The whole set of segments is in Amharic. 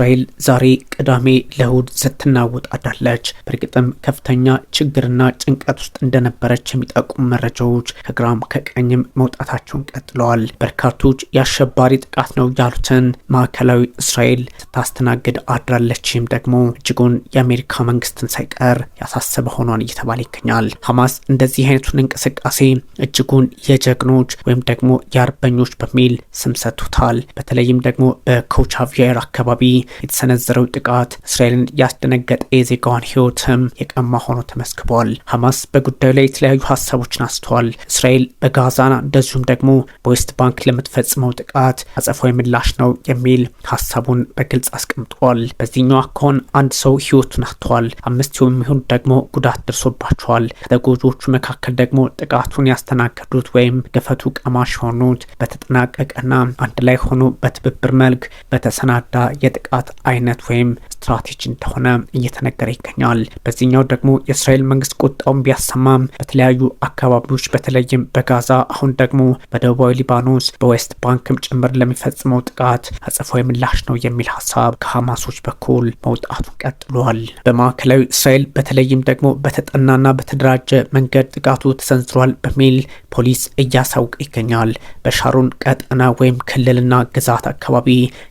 እስራኤል ዛሬ ቅዳሜ ለእሁድ ስትናወጥ አድራለች። በእርግጥም ከፍተኛ ችግርና ጭንቀት ውስጥ እንደነበረች የሚጠቁሙ መረጃዎች ከግራም ከቀኝም መውጣታቸውን ቀጥለዋል። በርካቶች የአሸባሪ ጥቃት ነው ያሉትን ማዕከላዊ እስራኤል ስታስተናግድ አድራለችም ደግሞ እጅጉን የአሜሪካ መንግስትን ሳይቀር ያሳሰበ ሆኗን እየተባለ ይገኛል። ሐማስ እንደዚህ አይነቱን እንቅስቃሴ እጅጉን የጀግኖች ወይም ደግሞ የአርበኞች በሚል ስም ሰጥቶታል። በተለይም ደግሞ በኮቻቪየር አካባቢ የተሰነዘረው ጥቃት እስራኤልን ያስደነገጠ የዜጋዋን ህይወትም የቀማ ሆኖ ተመስክቧል። ሐማስ በጉዳዩ ላይ የተለያዩ ሀሳቦችን አስተዋል። እስራኤል በጋዛና እንደዚሁም ደግሞ በዌስት ባንክ ለምትፈጽመው ጥቃት አጸፋዊ ምላሽ ነው የሚል ሀሳቡን በግልጽ አስቀምጧል። በዚህኛው አካውን አንድ ሰው ህይወቱን አጥቷል። 5 የሚሆኑ ደግሞ ጉዳት ደርሶባቸዋል። ከተጎጂዎቹ መካከል ደግሞ ጥቃቱን ያስተናገዱት ወይም ገፈቱ ቀማሽ የሆኑት በተጠናቀቀና አንድ ላይ ሆኖ በትብብር መልክ በተሰናዳ የጥቃት አይነት ወይም ስትራቴጂ እንደሆነ እየተነገረ ይገኛል። በዚህኛው ደግሞ የእስራኤል መንግስት ቁጣውን ቢያሰማም በተለያዩ አካባቢዎች በተለይም በጋዛ አሁን ደግሞ በደቡባዊ ሊባኖስ በዌስት ባንክም ጭምር ለሚፈጽመው ጥቃት አጸፋዊ ምላሽ ነው የሚል ሀሳብ ከሐማሶች በኩል መውጣቱን ቀጥሏል። በማዕከላዊ እስራኤል በተለይም ደግሞ በተጠናና በተደራጀ መንገድ ጥቃቱ ተሰንዝሯል በሚል ፖሊስ እያሳወቀ ይገኛል። በሻሮን ቀጠና ወይም ክልልና ግዛት አካባቢ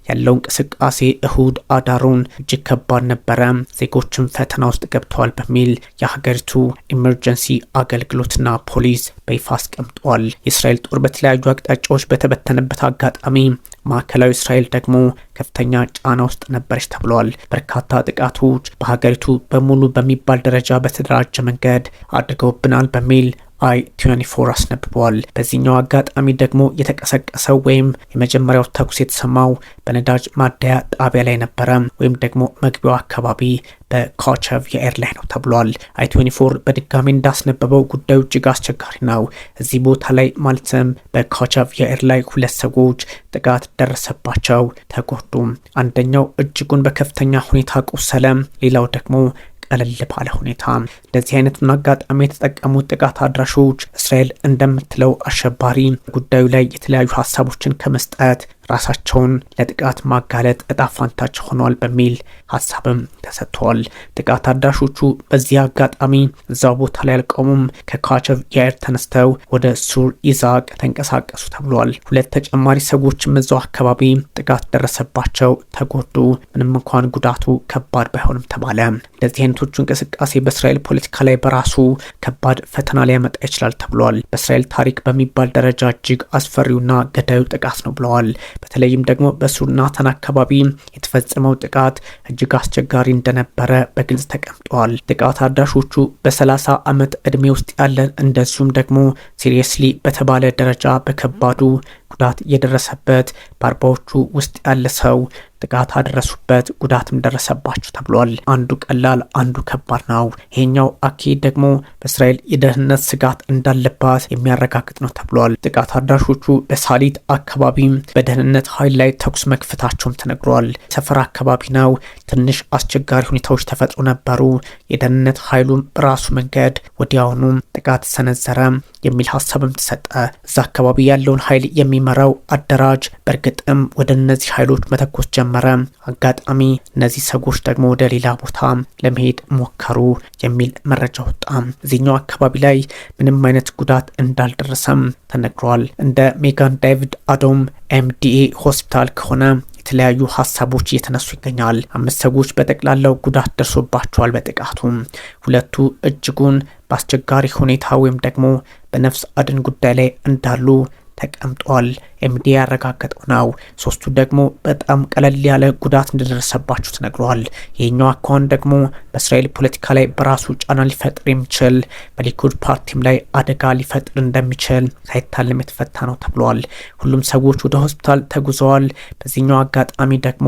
ያለው እንቅስቃሴ እሁድ አዳሩን እጅግ ከባድ ነበረ፣ ዜጎችን ፈተና ውስጥ ገብተዋል በሚል የሀገሪቱ ኢመርጀንሲ አገልግሎትና ፖሊስ በይፋ አስቀምጧል። የእስራኤል ጦር በተለያዩ አቅጣጫዎች በተበተነበት አጋጣሚ ማዕከላዊ እስራኤል ደግሞ ከፍተኛ ጫና ውስጥ ነበረች ተብሏል። በርካታ ጥቃቶች በሀገሪቱ በሙሉ በሚባል ደረጃ በተደራጀ መንገድ አድርገውብናል በሚል i24 አስነብቧል። በዚህኛው አጋጣሚ ደግሞ የተቀሰቀሰው ወይም የመጀመሪያው ተኩስ የተሰማው በነዳጅ ማደያ ጣቢያ ላይ ነበረ ወይም ደግሞ መግቢያው አካባቢ በኮቻቪየር ላይ ነው ተብሏል። i24 በድጋሚ እንዳስነበበው ጉዳዩ እጅግ አስቸጋሪ ነው። እዚህ ቦታ ላይ ማለትም በኮቻቪየር ላይ 2 ሰዎች ጥቃት ደረሰባቸው፣ ተጎዱ። አንደኛው እጅጉን በከፍተኛ ሁኔታ ቆሰለ፣ ሌላው ደግሞ ቀለል ባለ ሁኔታ። እንደዚህ አይነቱን አጋጣሚ የተጠቀሙት ጥቃት አድራሾች እስራኤል እንደምትለው አሸባሪ ጉዳዩ ላይ የተለያዩ ሀሳቦችን ከመስጠት ራሳቸውን ለጥቃት ማጋለጥ እጣ ፋንታቸው ሆኗል በሚል ሀሳብም ተሰጥቷል። ጥቃት አድራሾቹ በዚህ አጋጣሚ እዛው ቦታ ላይ አልቆሙም። ከኮቻቪየር ተነስተው ወደ ሱር ኢዛቅ ተንቀሳቀሱ ተብሏል። 2 ተጨማሪ ሰዎችም እዛው አካባቢ ጥቃት ደረሰባቸው፣ ተጎዱ። ምንም እንኳን ጉዳቱ ከባድ ባይሆንም ተባለ። እንደዚህ አይነቶቹ እንቅስቃሴ በእስራኤል ፖለቲካ ላይ በራሱ ከባድ ፈተና ሊያመጣ ይችላል ተብሏል። በእስራኤል ታሪክ በሚባል ደረጃ እጅግ አስፈሪውና ገዳዩ ጥቃት ነው ብለዋል። በተለይም ደግሞ በሱር ናታን አካባቢ የተፈጸመው ጥቃት እጅግ አስቸጋሪ እንደነበረ በግልጽ ተቀምጧል። ጥቃት አድራሾቹ በ30 ዓመት ዕድሜ ውስጥ ያለን እንደዚሁም ደግሞ ሲሪየስሊ በተባለ ደረጃ በከባዱ ጉዳት የደረሰበት በ40ዎቹ ውስጥ ያለ ሰው ጥቃት አደረሱበት፣ ጉዳትም ደረሰባቸው ተብሏል። አንዱ ቀላል አንዱ ከባድ ነው። ይሄኛው አካሄድ ደግሞ በእስራኤል የደህንነት ስጋት እንዳለባት የሚያረጋግጥ ነው ተብሏል። ጥቃት አድራሾቹ በሳሊት አካባቢ በደህንነት ኃይል ላይ ተኩስ መክፈታቸውም ተነግሯል። ሰፈር አካባቢ ነው። ትንሽ አስቸጋሪ ሁኔታዎች ተፈጥሮ ነበሩ። የደህንነት ኃይሉም በራሱ መንገድ ወዲያውኑ ጥቃት ሰነዘረ የሚል ሀሳብም ተሰጠ። እዛ አካባቢ ያለውን ኃይል የሚመራው አደራጅ በእርግጥም ወደ እነዚህ ኃይሎች መተኮስ ጀመረ። አጋጣሚ እነዚህ ሰዎች ደግሞ ወደ ሌላ ቦታ ለመሄድ ሞከሩ የሚል መረጃ ወጣ። እዚህኛው አካባቢ ላይ ምንም አይነት ጉዳት እንዳልደረሰም ተነግሯል። እንደ ሜጋን ዴቪድ አዶም MDA ሆስፒታል ከሆነ የተለያዩ ሀሳቦች እየተነሱ ይገኛል። 5 ሰዎች በጠቅላላው ጉዳት ደርሶባቸዋል በጥቃቱ። 2ቱ እጅጉን በአስቸጋሪ ሁኔታ ወይም ደግሞ በነፍስ አድን ጉዳይ ላይ እንዳሉ ተቀምጧል። MDA ያረጋገጠው ነው። 3ቱ ደግሞ በጣም ቀለል ያለ ጉዳት እንደደረሰባቸው ተነግሯል። ይህኛው አካውን ደግሞ በእስራኤል ፖለቲካ ላይ በራሱ ጫና ሊፈጥር የሚችል በሊኩድ ፓርቲም ላይ አደጋ ሊፈጥር እንደሚችል ሳይታለም የተፈታ ነው ተብሏል። ሁሉም ሰዎች ወደ ሆስፒታል ተጉዘዋል። በዚህኛው አጋጣሚ ደግሞ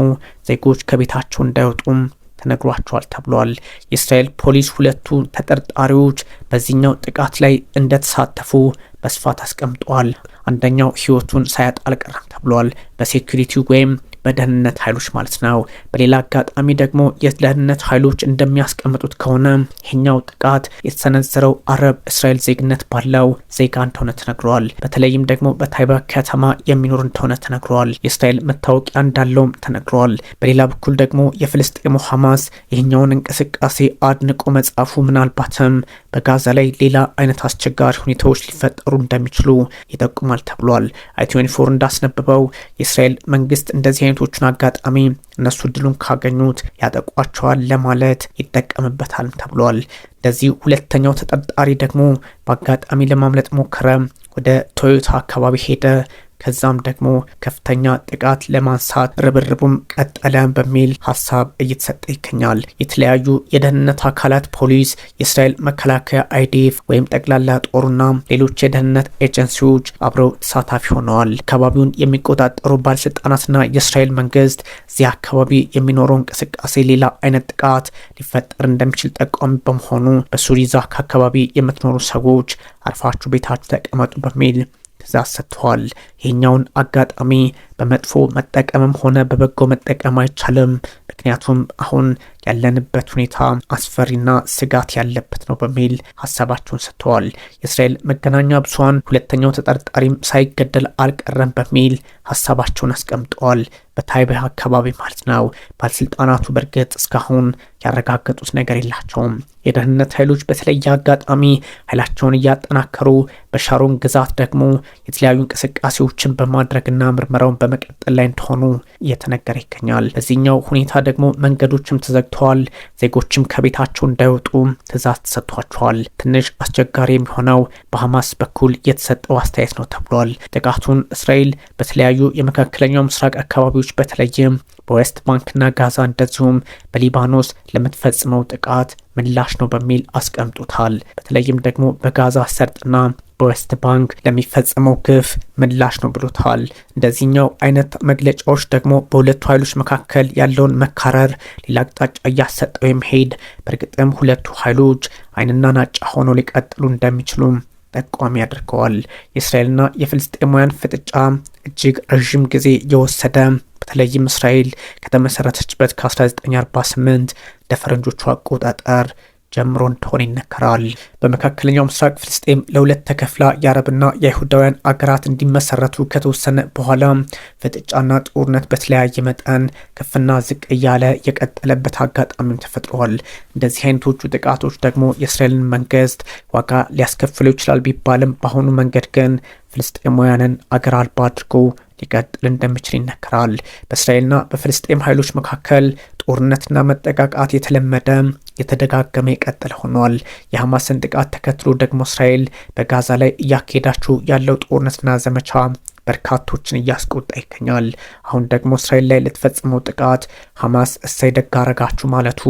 ዜጎች ከቤታቸው እንዳይወጡም ተነግሯቸዋል ተብሏል። የእስራኤል ፖሊስ 2ቱ ተጠርጣሪዎች በዚህኛው ጥቃት ላይ እንደተሳተፉ በስፋት አስቀምጧል። አንደኛው ህይወቱን ሳያጣ አልቀረም ተብሏል። በሴኩሪቲ ወይም በደህንነት ኃይሎች ማለት ነው። በሌላ አጋጣሚ ደግሞ የደህንነት ኃይሎች እንደሚያስቀምጡት ከሆነ ይህኛው ጥቃት የተሰነዘረው አረብ እስራኤል ዜግነት ባለው ዜጋ እንደሆነ ተነግሯል። በተለይም ደግሞ በታይባ ከተማ የሚኖር እንደሆነ ተነግሯል። የእስራኤል መታወቂያ እንዳለውም ተነግሯል። በሌላ በኩል ደግሞ የፍልስጤሙ ሐማስ ይህኛውን እንቅስቃሴ አድንቆ መጻፉ ምናልባትም በጋዛ ላይ ሌላ አይነት አስቸጋሪ ሁኔታዎች ሊፈጠሩ እንደሚችሉ ይጠቁማል ተብሏል። i24 እንዳስነበበው የእስራኤል መንግስት እንደዚህ አይነቶቹን አጋጣሚ እነሱ ድሉን ካገኙት ያጠቋቸዋል ለማለት ይጠቀምበታል ተብሏል። ለዚህ ሁለተኛው ተጠርጣሪ ደግሞ በአጋጣሚ ለማምለጥ ሞከረ፣ ወደ ቶዮታ አካባቢ ሄደ። ከዛም ደግሞ ከፍተኛ ጥቃት ለማንሳት ርብርቡም ቀጠለ በሚል ሀሳብ እየተሰጠ ይገኛል። የተለያዩ የደህንነት አካላት ፖሊስ፣ የእስራኤል መከላከያ አይዲኤፍ ወይም ጠቅላላ ጦሩና ሌሎች የደህንነት ኤጀንሲዎች አብረው ተሳታፊ ሆነዋል። አካባቢውን የሚቆጣጠሩ ባለስልጣናትና የእስራኤል መንግስት እዚህ አካባቢ የሚኖረው እንቅስቃሴ ሌላ አይነት ጥቃት ሊፈጠር እንደሚችል ጠቋሚ በመሆኑ በሱሪዛክ አካባቢ የምትኖሩ ሰዎች አርፋችሁ ቤታችሁ ተቀመጡ በሚል ትዕዛዝ ሰጥተዋል። ይህኛውን አጋጣሚ በመጥፎ መጠቀምም ሆነ በበጎ መጠቀም አይቻልም። ምክንያቱም አሁን ያለንበት ሁኔታ አስፈሪና ስጋት ያለበት ነው በሚል ሀሳባቸውን ሰጥተዋል። የእስራኤል መገናኛ ብዙሃን ሁለተኛው ተጠርጣሪም ሳይገደል አልቀረም በሚል ሀሳባቸውን አስቀምጠዋል። በታይባ አካባቢ ማለት ነው። ባለስልጣናቱ በእርግጥ እስካሁን ያረጋገጡት ነገር የላቸውም። የደህንነት ኃይሎች በተለየ አጋጣሚ ኃይላቸውን እያጠናከሩ በሻሮን ግዛት ደግሞ የተለያዩ እንቅስቃሴዎችን በማድረግና ምርመራውን በመቀጠል ላይ እንደሆኑ እየተነገረ ይገኛል። በዚህኛው ሁኔታ ደግሞ መንገዶችም ተዘግተዋል። ዜጎችም ከቤታቸው እንዳይወጡ ትዕዛዝ ተሰጥቷቸዋል። ትንሽ አስቸጋሪ የሚሆነው በሐማስ በኩል የተሰጠው አስተያየት ነው ተብሏል። ጥቃቱን እስራኤል በተለያዩ የመካከለኛው ምስራቅ አካባቢዎች በተለይም በዌስት ባንክና ጋዛ እንደዚሁም በሊባኖስ ለምትፈጽመው ጥቃት ምላሽ ነው በሚል አስቀምጡታል። በተለይም ደግሞ በጋዛ ሰርጥና በዌስት ባንክ ለሚፈጸመው ግፍ ምላሽ ነው ብሎታል። እንደዚህኛው አይነት መግለጫዎች ደግሞ በሁለቱ ኃይሎች መካከል ያለውን መካረር ሌላ አቅጣጫ እያሰጠው የሚሄድ በእርግጥም ሁለቱ ኃይሎች አይንና ናጫ ሆነው ሊቀጥሉ እንደሚችሉም ጠቋሚ ያደርገዋል። የእስራኤልና የፍልስጤማውያን ፍጥጫ እጅግ ረዥም ጊዜ የወሰደ በተለይም እስራኤል ከተመሰረተችበት ከ1948 እንደ ፈረንጆቹ አቆጣጠር ጀምሮ እንደሆነ ይነገራል። በመካከለኛው ምስራቅ ፍልስጤም ለሁለት ተከፍላ የአረብና የአይሁዳውያን አገራት እንዲመሰረቱ ከተወሰነ በኋላ ፍጥጫና ጦርነት በተለያየ መጠን ከፍና ዝቅ እያለ የቀጠለበት አጋጣሚም ተፈጥሯል። እንደዚህ አይነቶቹ ጥቃቶች ደግሞ የእስራኤልን መንግስት ዋጋ ሊያስከፍለው ይችላል ቢባልም በአሁኑ መንገድ ግን ፍልስጤማውያንን አገር አልባ አድርጎ ሊቀጥል እንደሚችል ይነገራል። በእስራኤልና በፍልስጤም ኃይሎች መካከል ጦርነትና መጠቃቃት የተለመደ የተደጋገመ የቀጠለ ሆኗል። የሐማስን ጥቃት ተከትሎ ደግሞ እስራኤል በጋዛ ላይ እያካሄዳችው ያለው ጦርነትና ዘመቻ በርካቶችን እያስቆጣ ይገኛል። አሁን ደግሞ እስራኤል ላይ ለተፈጸመው ጥቃት ሐማስ እሰይ ደግ አረጋችሁ ማለቱ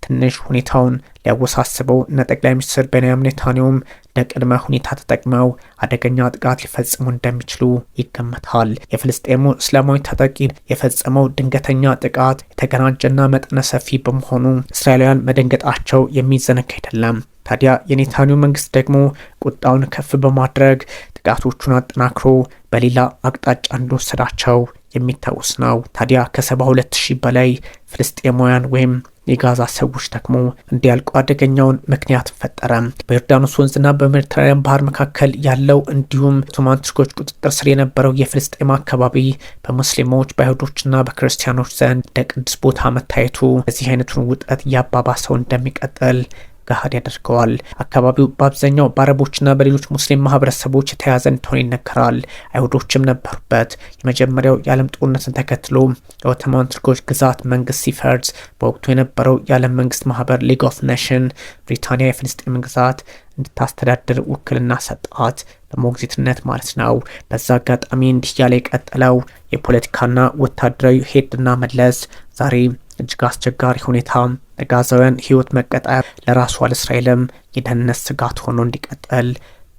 ትንሽ ሁኔታውን ሊያወሳስበው እነ ጠቅላይ ሚኒስትር ቤንያሚን ኔታንያሁም ለቅድመ ሁኔታ ተጠቅመው አደገኛ ጥቃት ሊፈጽሙ እንደሚችሉ ይገመታል። የፍልስጤሙ እስላማዊ ታጣቂ የፈጸመው ድንገተኛ ጥቃት የተቀናጀና መጠነ ሰፊ በመሆኑ እስራኤላውያን መደንገጣቸው የሚዘነጋ አይደለም። ታዲያ የኔታንያሁ መንግስት ደግሞ ቁጣውን ከፍ በማድረግ ጥቃቶቹን አጠናክሮ በሌላ አቅጣጫ እንደወሰዳቸው የሚታወስ ነው። ታዲያ ከ72,000 በላይ ፍልስጤማውያን ወይም የጋዛ ሰዎች ደግሞ እንዲያልቁ አደገኛውን ምክንያት ፈጠረ። በዮርዳኖስ ወንዝና በሜዲትራኒያን ባህር መካከል ያለው እንዲሁም ኦቶማን ቱርኮች ቁጥጥር ስር የነበረው የፍልስጤም አካባቢ በሙስሊሞች በአይሁዶችና በክርስቲያኖች ዘንድ እንደ ቅዱስ ቦታ መታየቱ በዚህ አይነቱን ውጥረት እያባባሰው እንደሚቀጥል ገሃድ ያደርገዋል። አካባቢው በአብዛኛው በአረቦችና በሌሎች ሙስሊም ማህበረሰቦች የተያዘ እንደሆነ ይነገራል። አይሁዶችም ነበሩበት። የመጀመሪያው የዓለም ጦርነትን ተከትሎ የኦቶማን ቱርኮች ግዛት መንግስት ሲፈርስ በወቅቱ የነበረው የዓለም መንግስት ማህበር ሊግ ኦፍ ኔሽን ብሪታንያ የፍልስጤምን ግዛት እንድታስተዳድር ውክልና ሰጣት፣ በሞግዚትነት ማለት ነው። በዛ አጋጣሚ እንዲህ ያለ የቀጠለው የፖለቲካና ወታደራዊ ሄድና መለስ ዛሬ እጅግ አስቸጋሪ ሁኔታ ለጋዛውያን ህይወት መቀጣያ ለራሷ ለእስራኤልም የደህንነት ስጋት ሆኖ እንዲቀጥል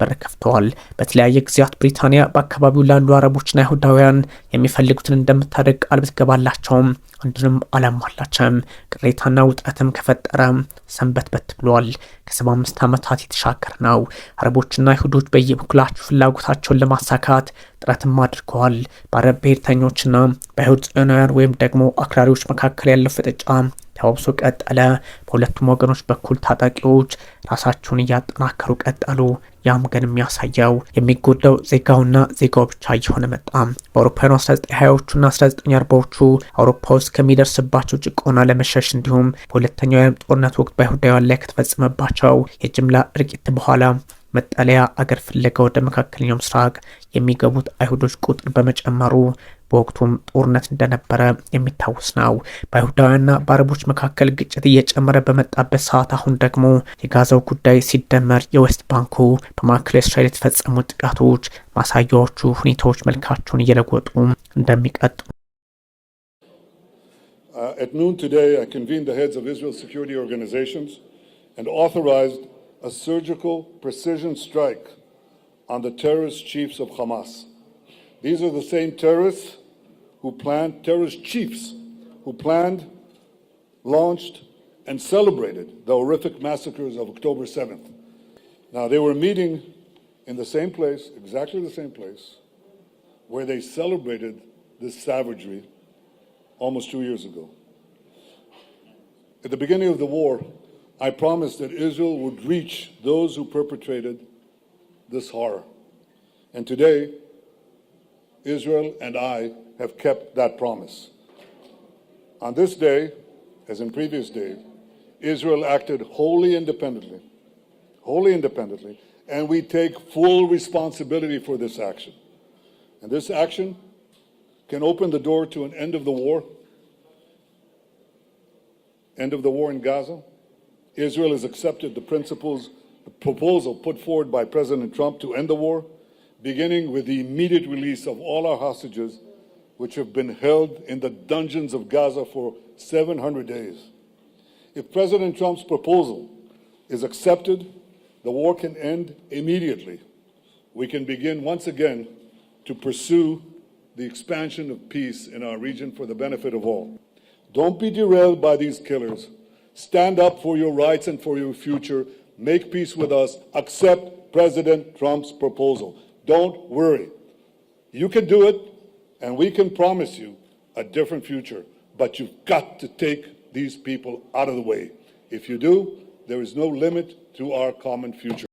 በር ከፍተዋል። በተለያየ ጊዜያት ብሪታንያ በአካባቢው ላሉ አረቦችና አይሁዳውያን የሚፈልጉትን እንደምታደርግ ቃል ብትገባላቸውም አንዱንም አላሟላችም። ቅሬታና ውጥረትም ከፈጠረ ሰንበትበት ብሏል። ከ75 ዓመታት የተሻገረ ነው። አረቦችና አይሁዶች በየበኩላቸው ፍላጎታቸውን ለማሳካት ጥረትም አድርገዋል። በአረብ ብሔርተኞችና በአይሁድ ጽዮናውያን ወይም ደግሞ አክራሪዎች መካከል ያለው ፍጥጫ ተባብሶ ቀጠለ። በሁለቱም ወገኖች በኩል ታጣቂዎች ራሳቸውን እያጠናከሩ ቀጠሉ። ያም ግን የሚያሳየው የሚጎዳው ዜጋውና ዜጋው ብቻ እየሆነ መጣ። በአውሮፓውያኑ 1920ዎቹና 1940ዎቹ አውሮፓ ውስጥ ከሚደርስባቸው ጭቆና ለመሸሽ እንዲሁም በሁለተኛው የዓለም ጦርነት ወቅት በአይሁዳውያን ላይ ከተፈጸመባቸው የጅምላ እልቂት በኋላ መጠለያ አገር ፍለጋ ወደ መካከለኛው ምስራቅ የሚገቡት አይሁዶች ቁጥር በመጨመሩ በወቅቱም ጦርነት እንደነበረ የሚታወስ ነው። በአይሁዳውያንና በአረቦች መካከል ግጭት እየጨመረ በመጣበት ሰዓት አሁን ደግሞ የጋዛው ጉዳይ ሲደመር የዌስት ባንኩ በማዕከላዊ እስራኤል የተፈጸሙ ጥቃቶች ማሳያዎቹ ሁኔታዎች መልካቸውን እየለወጡ እንደሚቀጥሉ At noon today, I convened the heads of Israel's security organizations and authorized a surgical precision strike on the terrorist chiefs of Hamas. These are the same terrorist chiefs who planned, launched, and celebrated the horrific massacres of October 7th. Now, they were meeting in the same place, exactly the same place, where they celebrated this savagery almost 2 years ago. At the beginning of the war, I promised that Israel would reach those who perpetrated this horror. And today, Israel and I have kept that promise. On this day, as in previous days, Israel acted wholly independently, and we take full responsibility for this action. And this action can open the door to an end of the war in Gaza. Israel has accepted the proposal put forward by President Trump to end the war, beginning with the immediate release of all our hostages, which have been held in the dungeons of Gaza for 700 days. If President Trump's proposal is accepted, the war can end immediately. We can begin once again to pursue the expansion of peace in our region for the benefit of all. Don't be derailed by these killers. Stand up for your rights and for your future. Make peace with us. Accept President Trump's proposal. Don't worry. You can do it, and we can promise you a different future. But you've got to take these people out of the way. If you do, there is no limit to our common future.